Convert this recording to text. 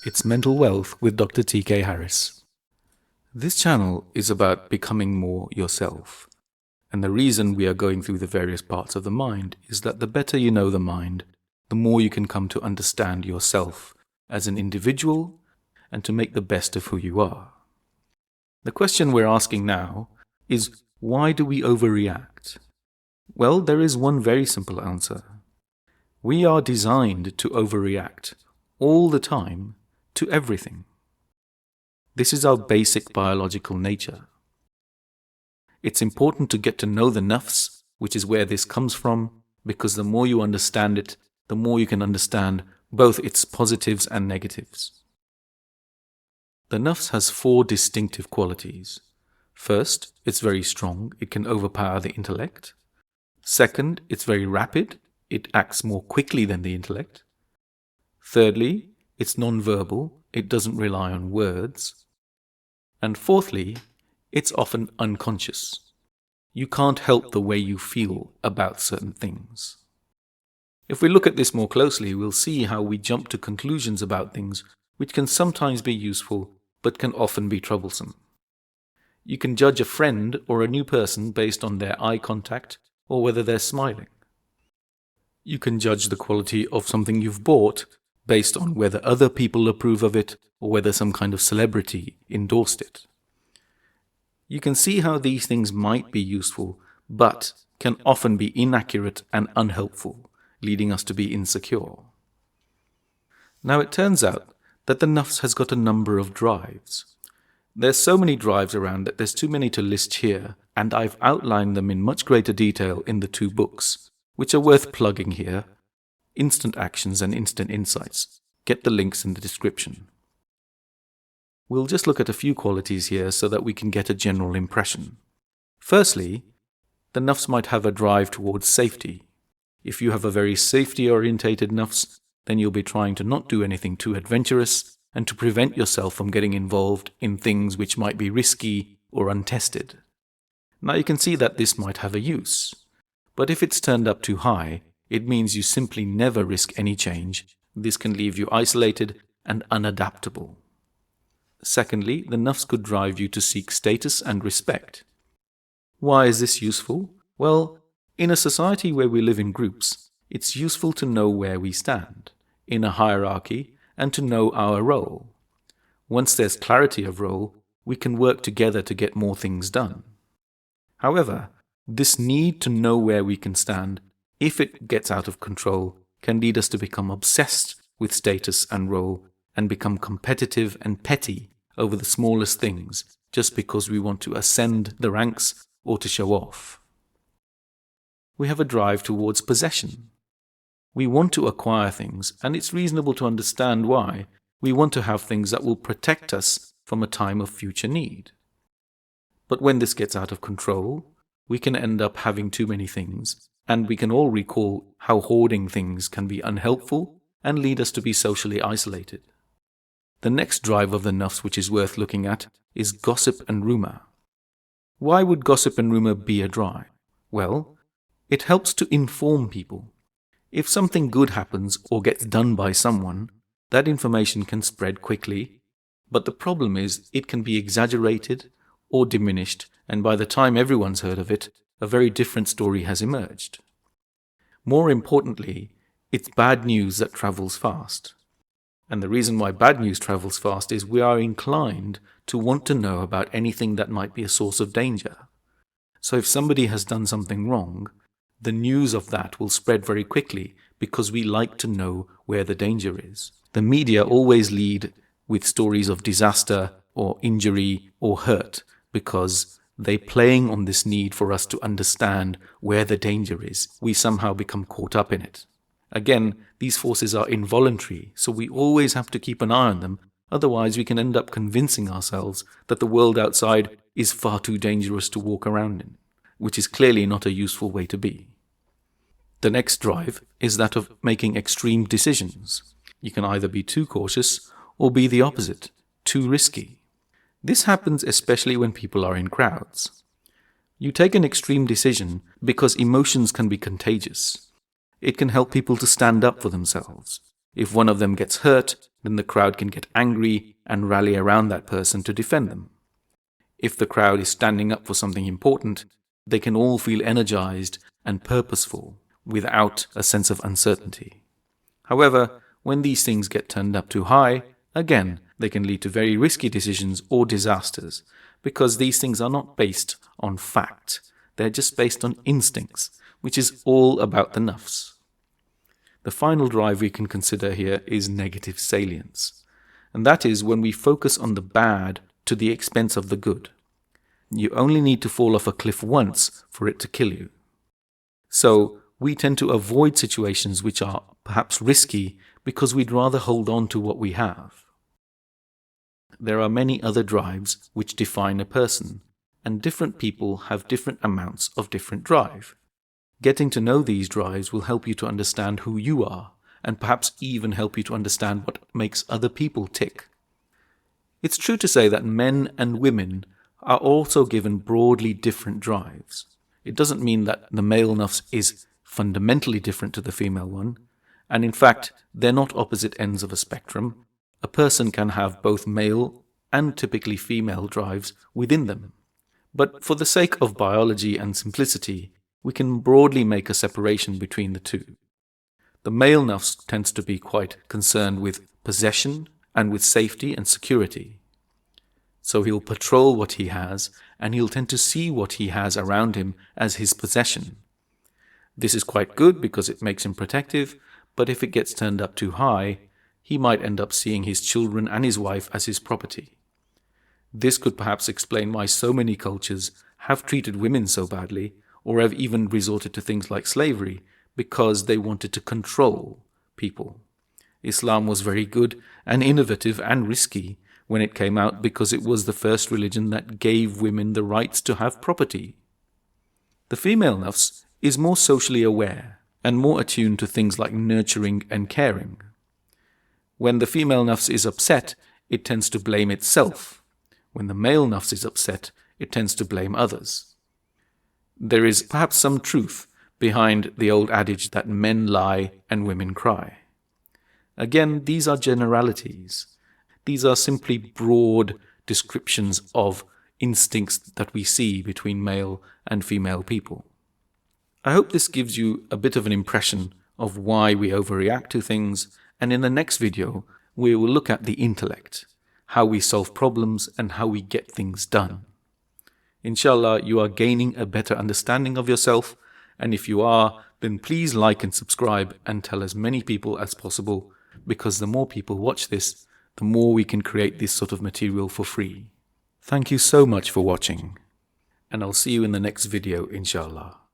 It's Mental Wealth with Dr. T.K. Harris. This channel is about becoming more yourself. And the reason we are going through the various parts of the mind is that the better you know the mind, the more you can come to understand yourself as an individual and to make the best of who you are. The question we're asking now is, why do we overreact? Well, there is one very simple answer. We are designed to overreact all the time to everything. This is our basic biological nature. It's important to get to know the nafs, which is where this comes from, because the more you understand it, the more you can understand both its positives and negatives. The nafs has 4 distinctive qualities. First, it's very strong. It can overpower the intellect. Second, it's very rapid. It acts more quickly than the intellect. Thirdly, it's non-verbal. It doesn't rely on words. And fourthly, it's often unconscious. You can't help the way you feel about certain things. If we look at this more closely, we'll see how we jump to conclusions about things which can sometimes be useful but can often be troublesome. You can judge a friend or a new person based on their eye contact or whether they're smiling. You can judge the quality of something you've bought based on whether other people approve of it or whether some kind of celebrity endorsed it. You can see how these things might be useful, but can often be inaccurate and unhelpful, leading us to be insecure. Now it turns out that the nafs has got a number of drives. There's so many drives around that there's too many to list here, and I've outlined them in much greater detail in the 2 books, which are worth plugging here: Instant Actions and Instant Insights. Get the links in the description. We'll just look at a few qualities here so that we can get a general impression. Firstly, the nafs might have a drive towards safety. If you have a very safety-orientated nafs, then you'll be trying to not do anything too adventurous and to prevent yourself from getting involved in things which might be risky or untested. Now you can see that this might have a use, but if it's turned up too high, it means you simply never risk any change. This can leave you isolated and unadaptable. Secondly, the nafs could drive you to seek status and respect. Why is this useful? Well, in a society where we live in groups, it's useful to know where we stand in a hierarchy and to know our role. Once there's clarity of role, we can work together to get more things done. However, this need to know where we can stand, if it gets out of control, can lead us to become obsessed with status and role and become competitive and petty over the smallest things just because we want to ascend the ranks or to show off. We have a drive towards possession. We want to acquire things, and it's reasonable to understand why. We want to have things that will protect us from a time of future need. But when this gets out of control, we can end up having too many things, and we can all recall how hoarding things can be unhelpful and lead us to be socially isolated. The next drive of the nafs which is worth looking at is gossip and rumour. Why would gossip and rumour be a drive? Well, it helps to inform people. If something good happens or gets done by someone, that information can spread quickly, but the problem is it can be exaggerated or diminished, and by the time everyone's heard of it, a very different story has emerged. More importantly, it's bad news that travels fast. And the reason why bad news travels fast is we are inclined to want to know about anything that might be a source of danger. So if somebody has done something wrong, the news of that will spread very quickly because we like to know where the danger is. The media always lead with stories of disaster or injury or hurt because they're playing on this need for us to understand where the danger is. We somehow become caught up in it. Again, these forces are involuntary, so we always have to keep an eye on them, otherwise we can end up convincing ourselves that the world outside is far too dangerous to walk around in, which is clearly not a useful way to be. The next drive is that of making extreme decisions. You can either be too cautious or be the opposite, too risky. This happens especially when people are in crowds. You take an extreme decision because emotions can be contagious. It can help people to stand up for themselves. If one of them gets hurt, then the crowd can get angry and rally around that person to defend them. If the crowd is standing up for something important, they can all feel energized and purposeful without a sense of uncertainty. However, when these things get turned up too high, again, they can lead to very risky decisions or disasters, because these things are not based on fact. They're just based on instincts, which is all about the nafs. The final drive we can consider here is negative salience, and that is when we focus on the bad to the expense of the good. You only need to fall off a cliff once for it to kill you. So we tend to avoid situations which are perhaps risky because we'd rather hold on to what we have. There are many other drives which define a person, and different people have different amounts of different drive. Getting to know these drives will help you to understand who you are, and perhaps even help you to understand what makes other people tick. It's true to say that men and women are also given broadly different drives. It doesn't mean that the male nafs is fundamentally different to the female one, and in fact, they're not opposite ends of a spectrum. A person can have both male and typically female drives within them. But for the sake of biology and simplicity, we can broadly make a separation between the two. The male nafs tends to be quite concerned with possession and with safety and security. So he'll patrol what he has, and he'll tend to see what he has around him as his possession. This is quite good because it makes him protective, but if it gets turned up too high, he might end up seeing his children and his wife as his property. This could perhaps explain why so many cultures have treated women so badly, or have even resorted to things like slavery, because they wanted to control people. Islam was very good and innovative and risky when it came out because it was the first religion that gave women the rights to have property. The female nafs is more socially aware and more attuned to things like nurturing and caring. When the female nafs is upset, it tends to blame itself. When the male nafs is upset, it tends to blame others. There is perhaps some truth behind the old adage that men lie and women cry. Again, these are generalities. These are simply broad descriptions of instincts that we see between male and female people. I hope this gives you a bit of an impression of why we overreact to things, and in the next video we will look at the intellect, how we solve problems and how we get things done. Inshallah, you are gaining a better understanding of yourself, and if you are, then please like and subscribe and tell as many people as possible, because the more people watch this, the more we can create this sort of material for free. Thank you so much for watching, and I'll see you in the next video, inshallah.